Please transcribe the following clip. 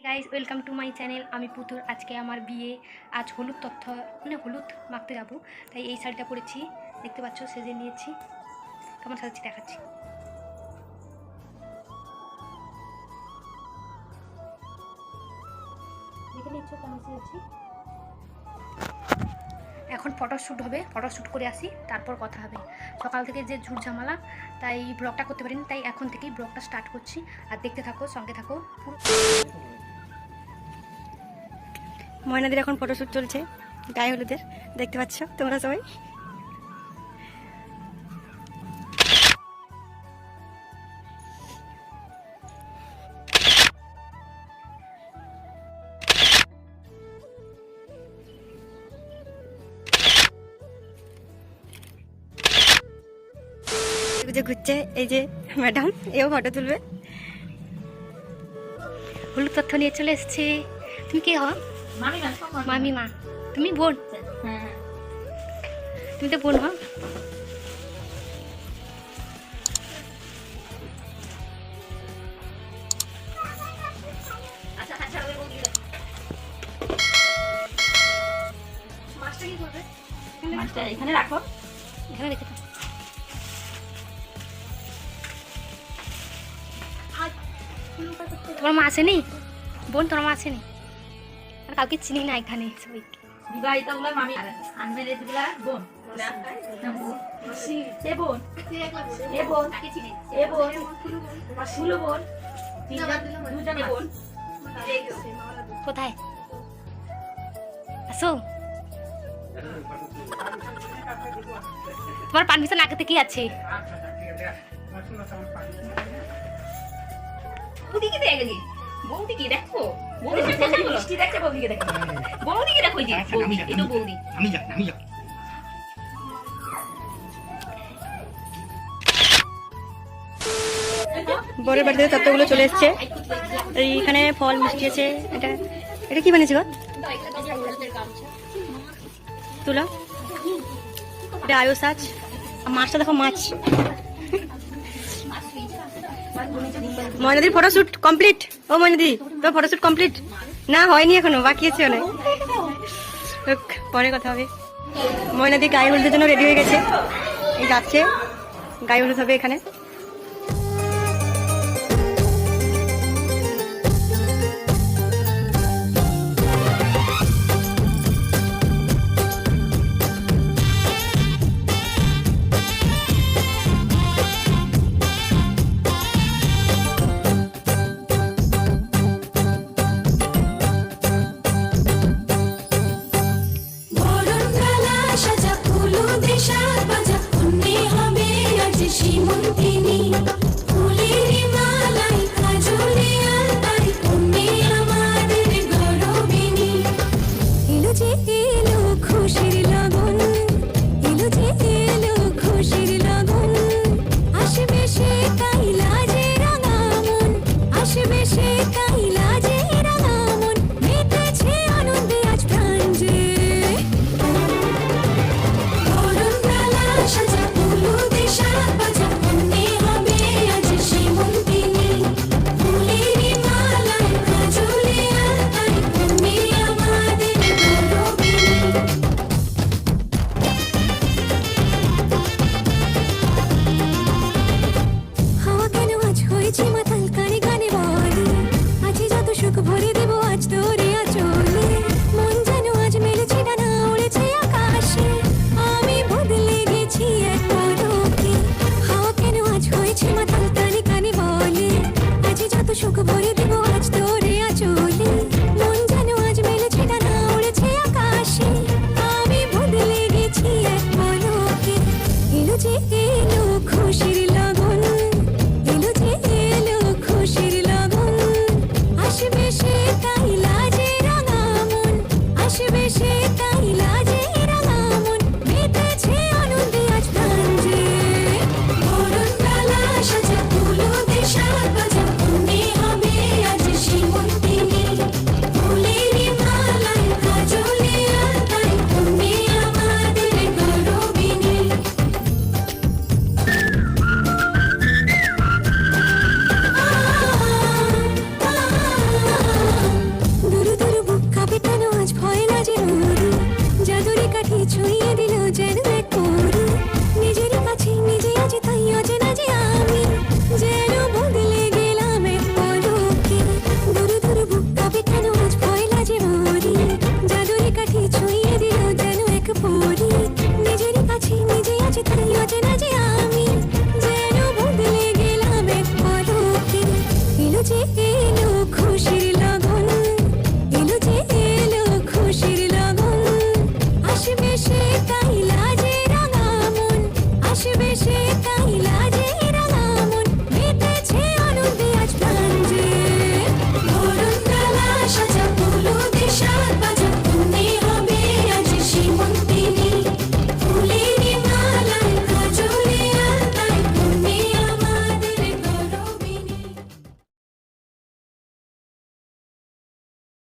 Guys welcome to my channel. আমি পুতুল। আজকে আমার বিয়ে। আজ হলুদ তথ্য মানে হলুদ মাখতে যাবো, তাই এই শাড়িটা পরেছি, দেখতে পাচ্ছ, সেজে নিয়েছি। কেমন সাজাচ্ছি দেখাচ্ছি। দেখে নিচ্ছ কেমন সেজেছি। এখন ফটোশ্যুট হবে, ফটোশ্যুট করে আসি, তারপর কথা হবে। সকাল থেকে যে ঝুট ঝামেলা, তাই ব্লগটা করতে পারিনি, তাই এখন থেকেই ব্লগটা স্টার্ট করছি। আর দেখতে থাকো, সঙ্গে থাকো। ময়নাদের এখন ফটোশ্যুট চলছে গায়ে হলুদের, দেখতে পাচ্ছ তোমরা সবাই। যে ঘুরছে এই যে ম্যাডাম, এও ফটো তুলবে। হলুদ তথ্য নিয়ে চলে এসছে। তুমি কে হও? মামিমা। তুমি বোন? তুমি তো বোন হও। মাছটা এখানে রাখো, এখানে রেখে দাও। তোমার মা আসেনি? বোন তোমার মা আসেনি? আর কাউকে চিনি না এখানে সবাইকে। বিবাহিতগুলো মামি আনমেরিডগুলো বোন। এ বোন, এ বোন, এ বোন, ফুলু বোন, দুজন বোন। কোথায় আসো? তোমার পারমিশন আগে থেকেই আছে। বৌদিকে দেখে, বৌদিকে দেখো, বৌদিকে দেখো, মিষ্টি দেখছে, বৌদিকে দেখো, বৌদিকে দেখো, এই যে বৌদি, এই তো বৌদি। আমি যাই। বরের বাড়িতে তত্ত্বগুলো চলে এসছে। এইখানে ফল মিষ্টি আছে। এটা এটা কি বানিয়েছে গো? তুলো। এটা আয়ুষ আজ। মাছটা দেখো, মাছ। ময়নাদির ফটোশুট কমপ্লিট। ও ময়নাদি, তোর ফটোশুট কমপ্লিট? না, হয়নি এখনো, বাকি আছে অনেক। পরে কথা হবে। ময়নাদি গায়ে হলুদের জন্য রেডি হয়ে গেছে, এই যাচ্ছে, গায়ে হলুদ হবে এখানে।